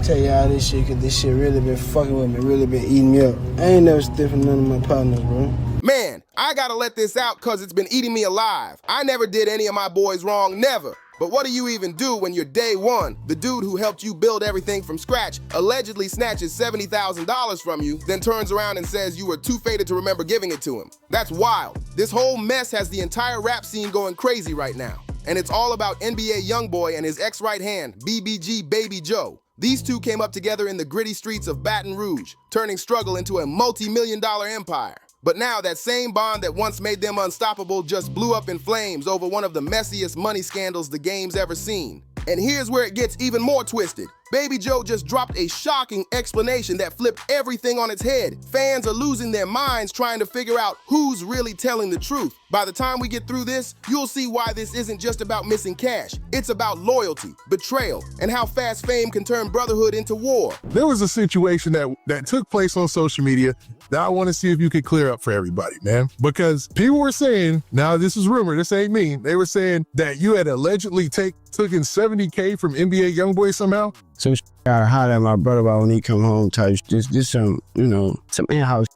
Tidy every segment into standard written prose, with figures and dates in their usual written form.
Tell y'all this shit, cause this shit really been fucking with me, really been eating me up. I ain't never stiffing none of my partners, bro. Man, I gotta let this out cause it's been eating me alive. I never did any of my boys wrong, never. But what do you even do when you're day one? The dude who helped you build everything from scratch allegedly snatches $70,000 from you, then turns around and says you were too faded to remember giving it to him. That's wild. This whole mess has the entire rap scene going crazy right now. And it's all about NBA Youngboy and his ex-right hand, BBG Baby Joe. These two came up together in the gritty streets of Baton Rouge, turning struggle into a multi-million-dollar empire. But now that same bond that once made them unstoppable just blew up in flames over one of the messiest money scandals the game's ever seen. And here's where it gets even more twisted. Baby Joe just dropped a shocking explanation that flipped everything on its head. Fans are losing their minds trying to figure out who's really telling the truth. By the time we get through this, you'll see why this isn't just about missing cash. It's about loyalty, betrayal, and how fast fame can turn brotherhood into war. There was a situation that took place on social media that I want to see if you could clear up for everybody, man. Because people were saying, now this is rumor, this ain't me, they were saying that you had allegedly taken $70K from NBA Youngboy somehow. Some shit I holler at my brother about when he come home type. This some, some in-house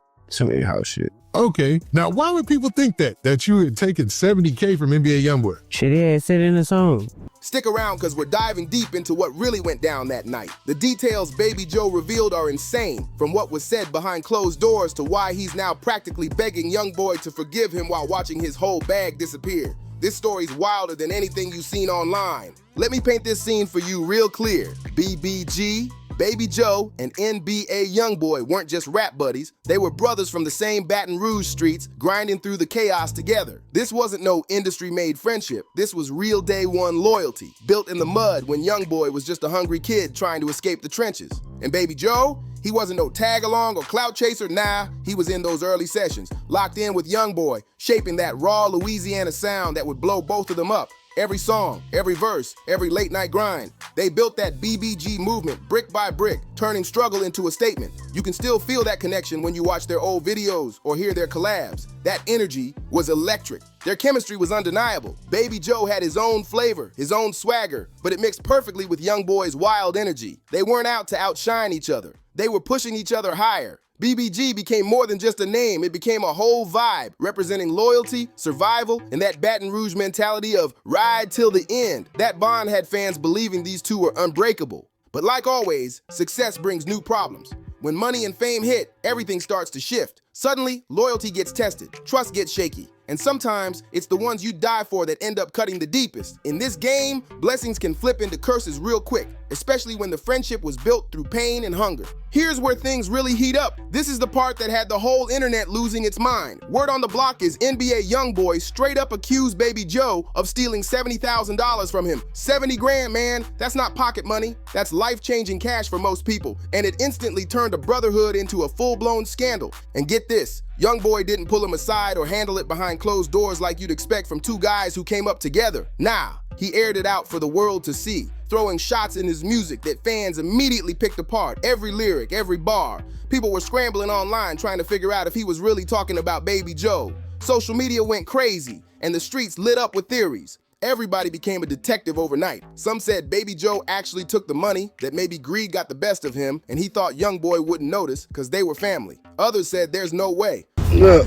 shit. Okay, now why would people think that you had taken $70K from NBA Youngboy? Shit, he had said in the song. Stick around because we're diving deep into what really went down that night. The details Baby Joe revealed are insane, from what was said behind closed doors to why he's now practically begging Youngboy to forgive him while watching his whole bag disappear. This story's wilder than anything you've seen online. Let me paint this scene for you real clear. BBG, Baby Joe, and NBA Youngboy weren't just rap buddies, they were brothers from the same Baton Rouge streets, grinding through the chaos together. This wasn't no industry-made friendship, this was real day one loyalty, built in the mud when Youngboy was just a hungry kid trying to escape the trenches. And Baby Joe, he wasn't no tag-along or clout chaser, nah, he was in those early sessions, locked in with Youngboy, shaping that raw Louisiana sound that would blow both of them up. Every song, every verse, every late-night grind. They built that BBG movement brick by brick, turning struggle into a statement. You can still feel that connection when you watch their old videos or hear their collabs. That energy was electric. Their chemistry was undeniable. Baby Joe had his own flavor, his own swagger, but it mixed perfectly with Youngboy's wild energy. They weren't out to outshine each other. They were pushing each other higher. BBG became more than just a name, it became a whole vibe, representing loyalty, survival, and that Baton Rouge mentality of ride till the end. That bond had fans believing these two were unbreakable. But like always, success brings new problems. When money and fame hit, everything starts to shift. Suddenly, loyalty gets tested, trust gets shaky. And sometimes, it's the ones you die for that end up cutting the deepest. In this game, blessings can flip into curses real quick, especially when the friendship was built through pain and hunger. Here's where things really heat up. This is the part that had the whole internet losing its mind. Word on the block is NBA Youngboy straight up accused Baby Joe of stealing $70,000 from him. 70 grand, man. That's not pocket money. That's life-changing cash for most people. And it instantly turned a brotherhood into a full-blown scandal. And get this, Youngboy didn't pull him aside or handle it behind closed doors like you'd expect from two guys who came up together. Nah, he aired it out for the world to see, throwing shots in his music that fans immediately picked apart. Every lyric, every bar. People were scrambling online trying to figure out if he was really talking about Baby Joe. Social media went crazy, and the streets lit up with theories. Everybody became a detective overnight. Some said Baby Joe actually took the money, that maybe greed got the best of him, and he thought Youngboy wouldn't notice because they were family. Others said there's no way. Look,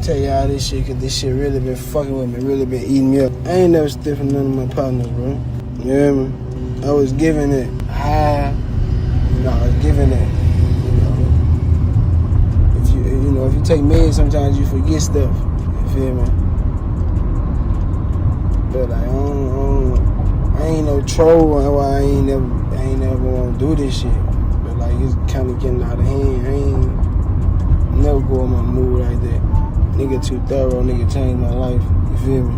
tell y'all this shit, cause this shit really been fucking with me, really been eating me up. I ain't never stiffing none of my partners, bro. You hear me? I was giving it high, I was giving it, if you take meds, sometimes you forget stuff, you feel me? But like, I ain't no troll, I ain't never wanna do this shit. But like, it's kinda getting out of hand. I ain't never go in my mood like that. Nigga too thorough, nigga changed my life, you feel me?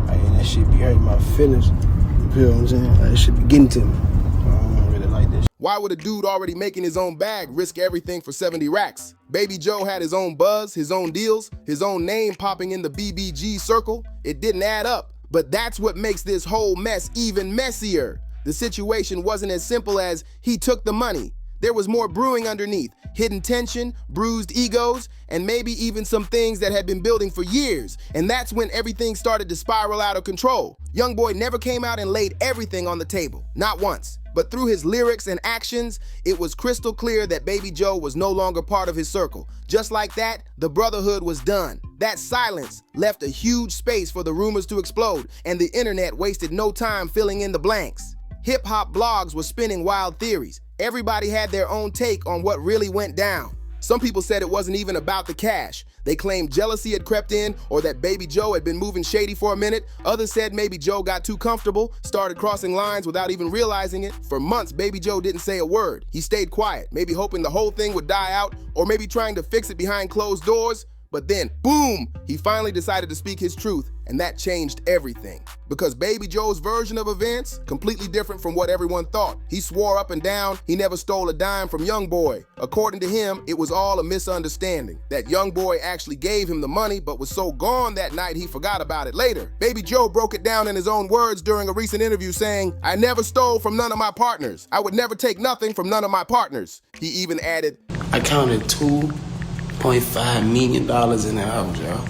Like, that shit be hurting my feelings, you feel what I'm saying? Like, that shit be getting to me. I don't really like this shit. Why would a dude already making his own bag risk everything for 70 racks? Baby Joe had his own buzz, his own deals, his own name popping in the BBG circle. It didn't add up. But that's what makes this whole mess even messier. The situation wasn't as simple as he took the money. There was more brewing underneath, hidden tension, bruised egos, and maybe even some things that had been building for years. And that's when everything started to spiral out of control. Youngboy never came out and laid everything on the table, not once. But through his lyrics and actions, it was crystal clear that Baby Joe was no longer part of his circle. Just like that, the brotherhood was done. That silence left a huge space for the rumors to explode, and the internet wasted no time filling in the blanks. Hip-hop blogs were spinning wild theories. Everybody had their own take on what really went down. Some people said it wasn't even about the cash. They claimed jealousy had crept in or that Baby Joe had been moving shady for a minute. Others said maybe Joe got too comfortable, started crossing lines without even realizing it. For months, Baby Joe didn't say a word. He stayed quiet, maybe hoping the whole thing would die out or maybe trying to fix it behind closed doors. But then, boom, he finally decided to speak his truth, and that changed everything. Because Baby Joe's version of events, completely different from what everyone thought. He swore up and down he never stole a dime from Youngboy. According to him, it was all a misunderstanding. That Youngboy actually gave him the money, but was so gone that night he forgot about it later. Baby Joe broke it down in his own words during a recent interview saying, "I never stole from none of my partners. I would never take nothing from none of my partners." He even added, "I counted $2.5 million in the house, y'all.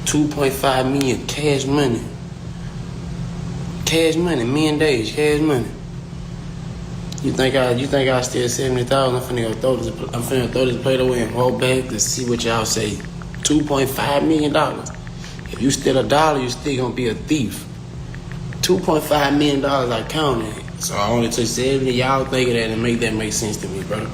2.5 million cash money. Cash money, days, cash money. You think I steal 70,000? I'm finna throw this plate away and roll back to see what y'all say. $2.5 million. If you steal a dollar, you still gonna be a thief. $2.5 million I counted. So I only took 70. Y'all think of that and make that make sense to me, brother.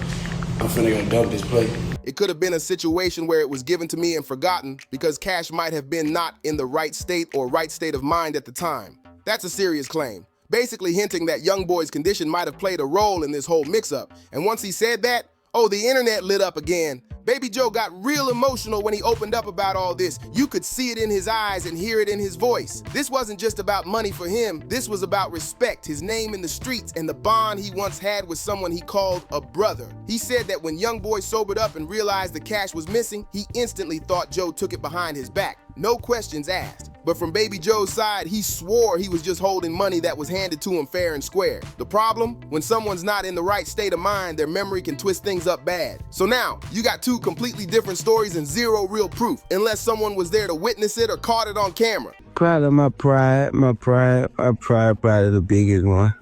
I'm finna go dump this plate." It could have been a situation where it was given to me and forgotten because cash might have been not in the right state or right state of mind at the time. That's a serious claim, basically hinting that Youngboy's condition might have played a role in this whole mix-up. And once he said that, oh, the internet lit up again. Baby Joe got real emotional when he opened up about all this. You could see it in his eyes and hear it in his voice. This wasn't just about money for him. This was about respect, his name in the streets, and the bond he once had with someone he called a brother. He said that when Youngboy sobered up and realized the cash was missing, he instantly thought Joe took it behind his back. No questions asked. But from Baby Joe's side, he swore he was just holding money that was handed to him fair and square. The problem? When someone's not in the right state of mind, their memory can twist things up bad. So now, you got two completely different stories and zero real proof, unless someone was there to witness it or caught it on camera. Proud of my pride is the biggest one.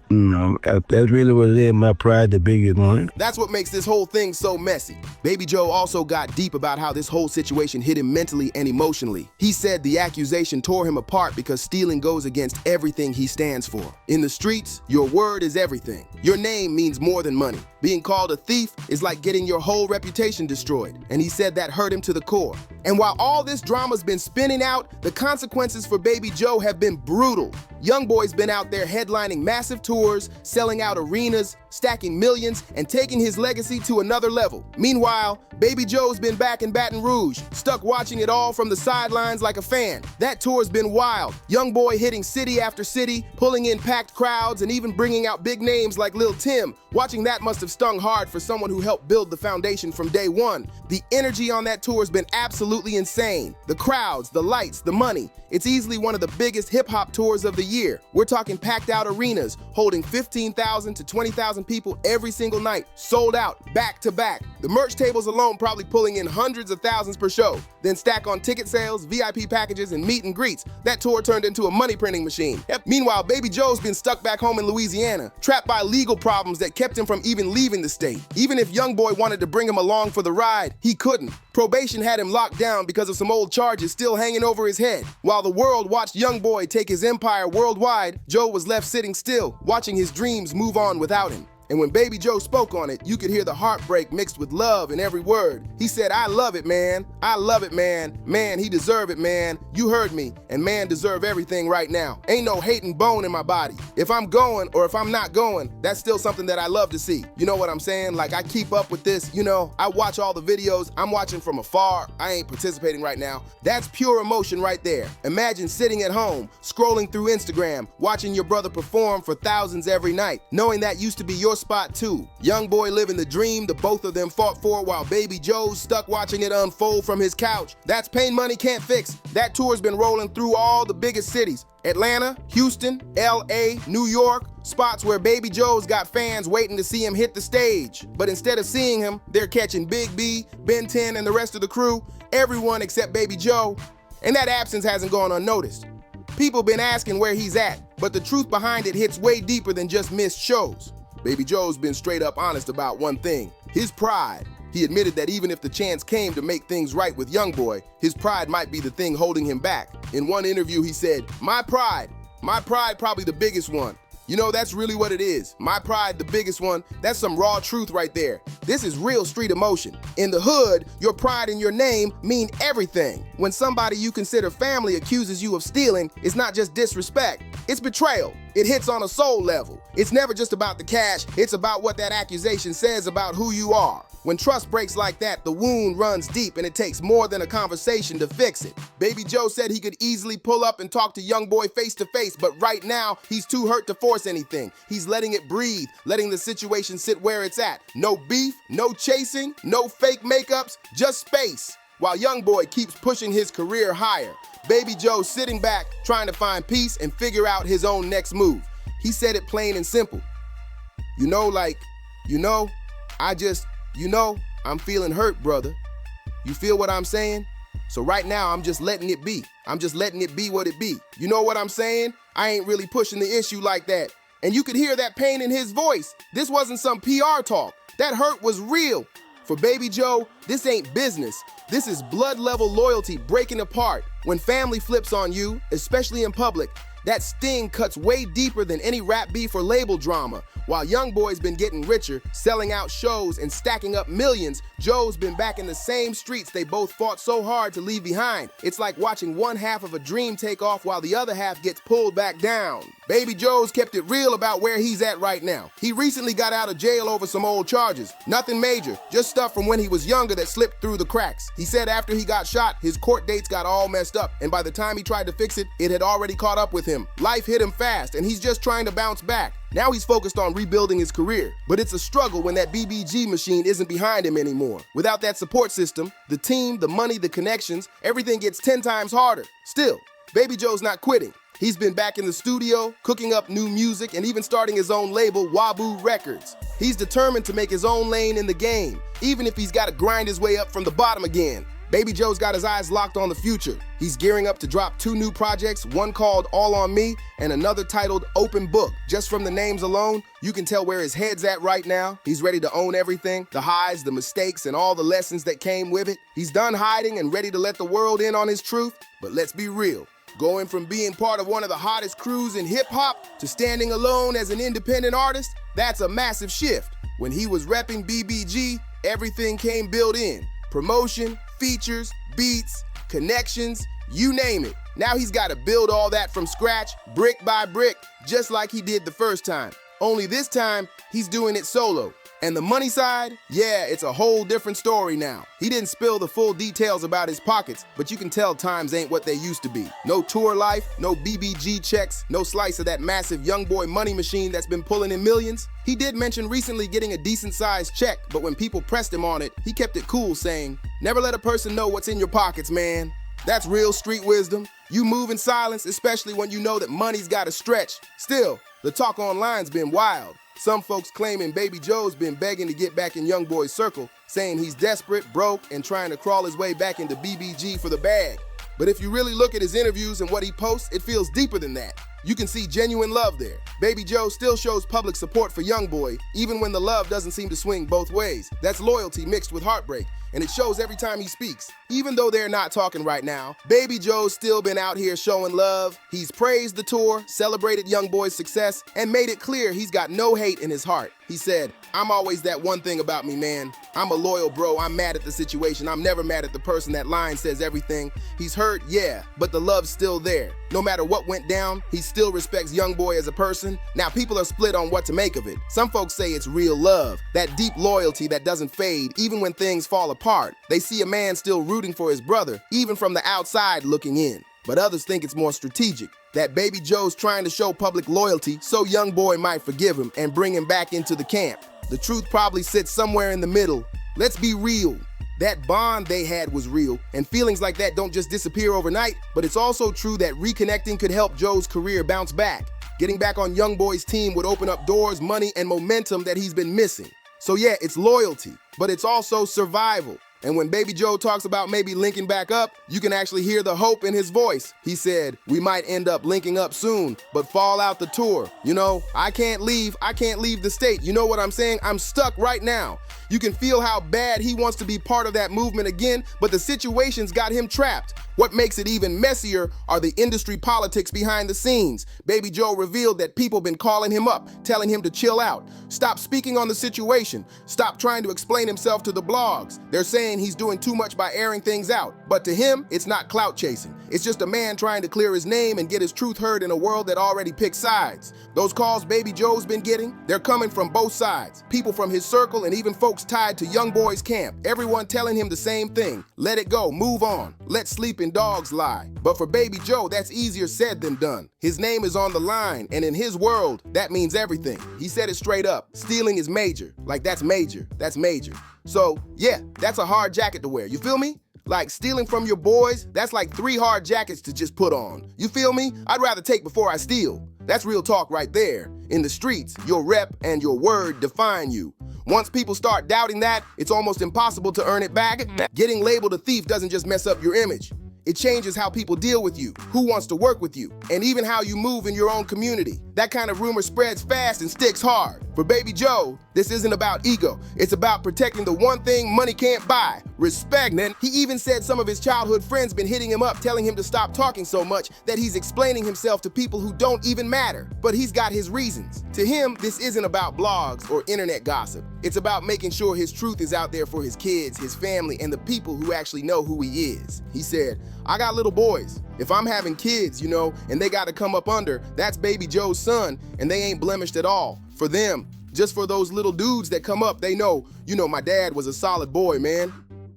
That's really what it is, my pride, the biggest one. That's what makes this whole thing so messy. Baby Joe also got deep about how this whole situation hit him mentally and emotionally. He said the accusation tore him apart because stealing goes against everything he stands for. In the streets, your word is everything. Your name means more than money. Being called a thief is like getting your whole reputation destroyed, and he said that hurt him to the core. And while all this drama's been spinning out, the consequences for Baby Joe have been brutal. Youngboy's been out there headlining massive tours, selling out arenas, stacking millions, and taking his legacy to another level. Meanwhile, Baby Joe's been back in Baton Rouge, stuck watching it all from the sidelines like a fan. That tour's been wild. Youngboy hitting city after city, pulling in packed crowds, and even bringing out big names like Lil Tim. Watching that must have stung hard for someone who helped build the foundation from day one. The energy on that tour has been absolutely insane. The crowds, the lights, the money. It's easily one of the biggest hip-hop tours of the year. We're talking packed out arenas, holding 15,000 to 20,000 people every single night, sold out, back to back. The merch tables alone probably pulling in hundreds of thousands per show. Then stack on ticket sales, VIP packages, and meet and greets. That tour turned into a money printing machine. Meanwhile, Baby Joe's been stuck back home in Louisiana, trapped by legal problems that kept him from even leaving the state. Even if Youngboy wanted to bring him along for the ride, he couldn't. Probation had him locked down because of some old charges still hanging over his head. While the world watched Youngboy take his empire worldwide, Joe was left sitting still, watching his dreams move on without him. And when Baby Joe spoke on it, you could hear the heartbreak mixed with love in every word. He said, "I love it, man. I love it, man. Man, he deserve it, man. You heard me. And man deserve everything right now. Ain't no hate and bone in my body. If I'm going or if I'm not going, that's still something that I love to see." You know what I'm saying? Like, I keep up with this. I watch all the videos. I'm watching from afar. I ain't participating right now. That's pure emotion right there. Imagine sitting at home, scrolling through Instagram, watching your brother perform for thousands every night, knowing that used to be your tour spot too. Youngboy living the dream the both of them fought for while Baby Joe's stuck watching it unfold from his couch. That's pain money can't fix. That tour's been rolling through all the biggest cities. Atlanta, Houston, LA, New York, spots where Baby Joe's got fans waiting to see him hit the stage. But instead of seeing him, they're catching Big B, Ben 10, and the rest of the crew, everyone except Baby Joe. And that absence hasn't gone unnoticed. People been asking where he's at, but the truth behind it hits way deeper than just missed shows. Baby Joe's been straight up honest about one thing, his pride. He admitted that even if the chance came to make things right with Youngboy, his pride might be the thing holding him back. In one interview, he said, my pride probably the biggest one. You know, that's really what it is. My pride, the biggest one, that's some raw truth right there. This is real street emotion. In the hood, your pride and your name mean everything. When somebody you consider family accuses you of stealing, it's not just disrespect, it's betrayal. It hits on a soul level. It's never just about the cash, it's about what that accusation says about who you are. When trust breaks like that, the wound runs deep and it takes more than a conversation to fix it. Baby Joe said he could easily pull up and talk to Youngboy face to face, but right now, he's too hurt to force anything. He's letting it breathe, letting the situation sit where it's at. No beef, no chasing, no fake makeups, just space. While Youngboy keeps pushing his career higher, Baby Joe's sitting back, trying to find peace and figure out his own next move. He said it plain and simple. I'm feeling hurt, brother. You feel what I'm saying? So right now, I'm just letting it be. I'm just letting it be what it be. You know what I'm saying? I ain't really pushing the issue like that. And you could hear that pain in his voice. This wasn't some PR talk. That hurt was real. For Baby Joe, this ain't business. This is blood level loyalty breaking apart. When family flips on you, especially in public, that sting cuts way deeper than any rap beef or label drama. While Youngboy's been getting richer, selling out shows and stacking up millions, Joe's been back in the same streets they both fought so hard to leave behind. It's like watching one half of a dream take off while the other half gets pulled back down. Baby Joe's kept it real about where he's at right now. He recently got out of jail over some old charges. Nothing major, just stuff from when he was younger that slipped through the cracks. He said after he got shot, his court dates got all messed up, and by the time he tried to fix it, it had already caught up with him. Life hit him fast, and he's just trying to bounce back. Now he's focused on rebuilding his career, but it's a struggle when that BBG machine isn't behind him anymore. Without that support system, the team, the money, the connections, everything gets 10 times harder. Still, Baby Joe's not quitting. He's been back in the studio, cooking up new music, and even starting his own label, Waboo Records. He's determined to make his own lane in the game, even if he's got to grind his way up from the bottom again. Baby Joe's got his eyes locked on the future. He's gearing up to drop 2 new projects, one called All On Me and another titled Open Book. Just from the names alone, you can tell where his head's at right now. He's ready to own everything, the highs, the mistakes, and all the lessons that came with it. He's done hiding and ready to let the world in on his truth. But let's be real. Going from being part of one of the hottest crews in hip-hop to standing alone as an independent artist, that's a massive shift. When he was repping BBG, everything came built in. Promotion, features, beats, connections, you name it. Now he's got to build all that from scratch, brick by brick, just like he did the first time. Only this time, he's doing it solo. And the money side? Yeah, it's a whole different story now. He didn't spill the full details about his pockets, but you can tell times ain't what they used to be. No tour life, no BBG checks, no slice of that massive Youngboy money machine that's been pulling in millions. He did mention recently getting a decent-sized check, but when people pressed him on it, he kept it cool, saying, "Never let a person know what's in your pockets, man." That's real street wisdom. You move in silence, especially when you know that money's gotta stretch. Still, the talk online's been wild. Some folks claiming Baby Joe's been begging to get back in Youngboy's circle, saying he's desperate, broke, and trying to crawl his way back into BBG for the bag. But if you really look at his interviews and what he posts, it feels deeper than that. You can see genuine love there. Baby Joe still shows public support for Youngboy, even when the love doesn't seem to swing both ways. That's loyalty mixed with heartbreak, and it shows every time he speaks. Even though they're not talking right now, Baby Joe's still been out here showing love. He's praised the tour, celebrated Youngboy's success, and made it clear he's got no hate in his heart. He said, "I'm always that one thing about me, man. I'm a loyal bro. I'm mad at the situation. I'm never mad at the person. That line says everything. He's hurt, yeah, but the love's still there. No matter what went down, he still respects Youngboy as a person." Now, people are split on what to make of it. Some folks say it's real love, that deep loyalty that doesn't fade even when things fall apart. They see a man still rooting for his brother, even from the outside looking in. But others think it's more strategic. that Baby Joe's trying to show public loyalty so Youngboy might forgive him and bring him back into the camp. The truth probably sits somewhere in the middle. Let's be real. That bond they had was real, and feelings like that don't just disappear overnight, but it's also true that reconnecting could help Joe's career bounce back. Getting back on Youngboy's team would open up doors, money, and momentum that he's been missing. So yeah, it's loyalty, but it's also survival. And when Baby Joe talks about maybe linking back up, you can actually hear the hope in his voice. He said, we might end up linking up soon, but fall out the tour. You know, I can't leave the state. You know what I'm saying? I'm stuck right now. You can feel how bad he wants to be part of that movement again, but the situation's got him trapped. What makes it even messier are the industry politics behind the scenes. Baby Joe revealed that people been calling him up, telling him to chill out, stop speaking on the situation, stop trying to explain himself to the blogs. They're saying he's doing too much by airing things out. But to him, it's not clout chasing. It's just a man trying to clear his name and get his truth heard in a world that already picks sides. Those calls Baby Joe's been getting, they're coming from both sides. People from his circle and even folks tied to Youngboy's camp. Everyone telling him the same thing. Let it go, move on. Let sleeping dogs lie. But for Baby Joe, that's easier said than done. His name is on the line, and in his world, that means everything. He said it straight up. Stealing is major. Like, that's major. That's major. So, yeah, that's a hard jacket to wear. You feel me? Like, stealing from your boys, that's like 3 hard jackets to just put on. You feel me? I'd rather take before I steal. That's real talk right there. In the streets, your rep and your word define you. Once people start doubting that, it's almost impossible to earn it back. Getting labeled a thief doesn't just mess up your image. It changes how people deal with you, who wants to work with you, and even how you move in your own community. That kind of rumor spreads fast and sticks hard. For Baby Joe, this isn't about ego. It's about protecting the one thing money can't buy, respect. And he even said some of his childhood friends been hitting him up, telling him to stop talking so much that he's explaining himself to people who don't even matter. But he's got his reasons. To him, this isn't about blogs or internet gossip. It's about making sure his truth is out there for his kids, his family, and the people who actually know who he is. He said, I got little boys. If I'm having kids, you know, and they got to come up under, that's Baby Joe's son, and they ain't blemished at all. For them, just for those little dudes that come up, they know, you know, my dad was a solid boy, man.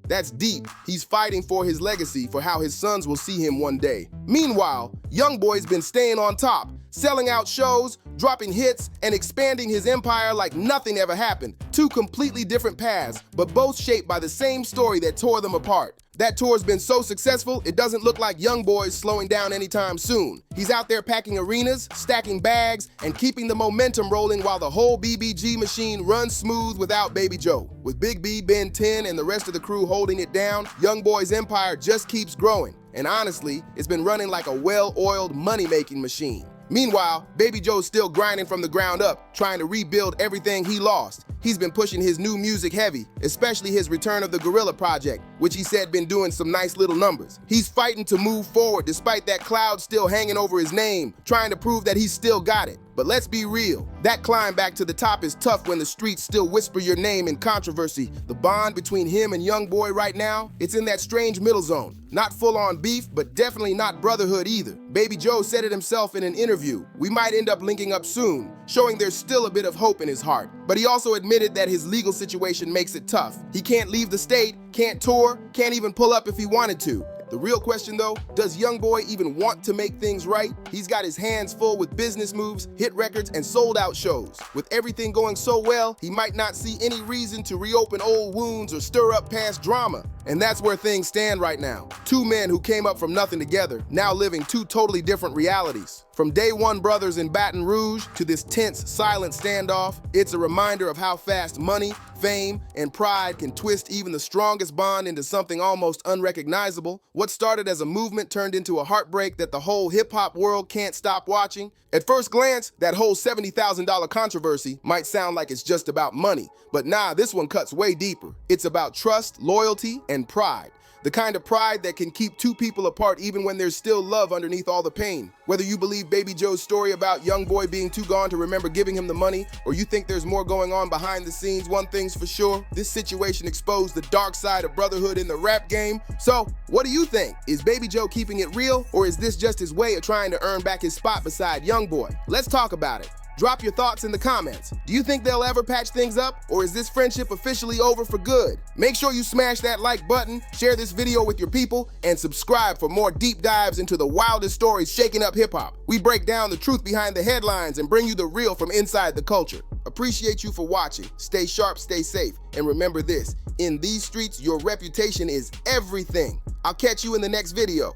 That's deep. He's fighting for his legacy, for how his sons will see him one day. Meanwhile, Youngboy's been staying on top, selling out shows, dropping hits, and expanding his empire like nothing ever happened. 2 completely different paths, but both shaped by the same story that tore them apart. That tour's been so successful, it doesn't look like Youngboy's slowing down anytime soon. He's out there packing arenas, stacking bags, and keeping the momentum rolling while the whole BBG machine runs smooth without Baby Joe. With Big B, Ben 10, and the rest of the crew holding it down, Youngboy's empire just keeps growing. And honestly, it's been running like a well-oiled money-making machine. Meanwhile, Baby Joe's still grinding from the ground up, trying to rebuild everything he lost. He's been pushing his new music heavy, especially his Return of the Gorilla project, which he said been doing some nice little numbers. He's fighting to move forward despite that cloud still hanging over his name, trying to prove that he's still got it. But let's be real, that climb back to the top is tough when the streets still whisper your name in controversy. The bond between him and Youngboy right now, it's in that strange middle zone. Not full-on beef, but definitely not brotherhood either. Baby Joe said it himself in an interview. We might end up linking up soon, showing there's still a bit of hope in his heart. But he also admitted that his legal situation makes it tough. He can't leave the state, can't tour, can't even pull up if he wanted to. The real question though, does Youngboy even want to make things right? He's got his hands full with business moves, hit records, and sold out shows. With everything going so well, he might not see any reason to reopen old wounds or stir up past drama. And that's where things stand right now. 2 men who came up from nothing together, now living 2 totally different realities. From day one brothers in Baton Rouge to this tense, silent standoff, it's a reminder of how fast money, fame, and pride can twist even the strongest bond into something almost unrecognizable. What started as a movement turned into a heartbreak that the whole hip-hop world can't stop watching. At first glance, that whole $70,000 controversy might sound like it's just about money, but nah, this one cuts way deeper. It's about trust, loyalty, and pride. The kind of pride that can keep 2 people apart even when there's still love underneath all the pain. Whether you believe Baby Joe's story about Youngboy being too gone to remember giving him the money, or you think there's more going on behind the scenes, one thing's for sure, this situation exposed the dark side of brotherhood in the rap game. So, what do you think? Is Baby Joe keeping it real, or is this just his way of trying to earn back his spot beside Youngboy? Let's talk about it. Drop your thoughts in the comments. Do you think they'll ever patch things up, or is this friendship officially over for good? Make sure you smash that like button, share this video with your people, and subscribe for more deep dives into the wildest stories shaking up hip-hop. We break down the truth behind the headlines and bring you the real from inside the culture. Appreciate you for watching. Stay sharp, stay safe, and remember this: in these streets, your reputation is everything. I'll catch you in the next video.